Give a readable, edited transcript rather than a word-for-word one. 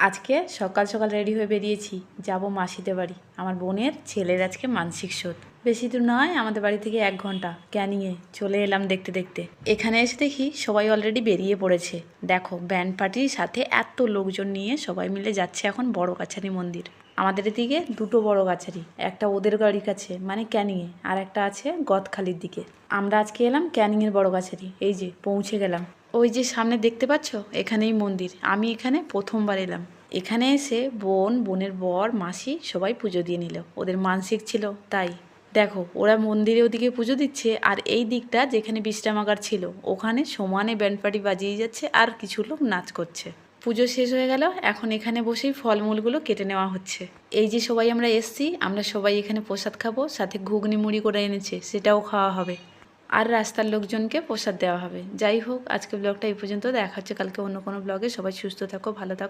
আজকে সকাল সকাল রেডি হয়ে বেরিয়েছি, যাব মাসিদের বাড়ি। আমার বোনের ছেলের আজকে মানসিক শোধ। বেশি দূর নয়, আমাদের বাড়ি থেকে 1 ঘন্টা। ক্যানিংয়ে চলে এলাম দেখতে দেখতে। এখানে এসে দেখি সবাই অলরেডি বেরিয়ে পড়েছে। দেখো, ব্যান্ড পার্টির সাথে এত লোকজন নিয়ে সবাই মিলে যাচ্ছে এখন বড় কাছারি মন্দির। আমাদের এদিকে দুটো বড় কাছারি, একটা ওদের বাড়ির কাছে মানে ক্যানিংয়ে, আর একটা আছে গদখালির দিকে। আমরা আজকে এলাম ক্যানিংয়ের বড় কাছারি। এই যে পৌঁছে গেলাম। ওই যে সামনে দেখতে পাচ্ছ, এখানেই মন্দির। আমি এখানে প্রথমবার এলাম। এখানে এসে বোনের বর, মাসি সবাই পুজো দিয়ে নিল। ওদের মানসিক ছিল তাই। দেখো, ওরা মন্দিরে ওদিকে পুজো দিচ্ছে, আর এই দিকটা যেখানে বিশ্রামাগার ছিল ওখানে সমানে ব্যান্ড পার্টি বাজিয়ে যাচ্ছে, আর কিছু লোক নাচ করছে। পুজো শেষ হয়ে গেল, এখন এখানে বসেই ফলমূলগুলো কেটে নেওয়া হচ্ছে। এই যে সবাই আমরা এসছি, আমরা সবাই এখানে প্রসাদ খাবো, সাথে ঘুগনি মুড়ি করে এনেছে, সেটাও খাওয়া হবে। আর রাস্তার লোকজনকে প্রসাদ দেওয়া হবে। যাই হোক, আজকে ব্লগটা এই পর্যন্ত। দেখা হচ্ছে কালকে অন্য কোনো ব্লগে। সবাই সুস্থ থাকো, ভালো থাকো।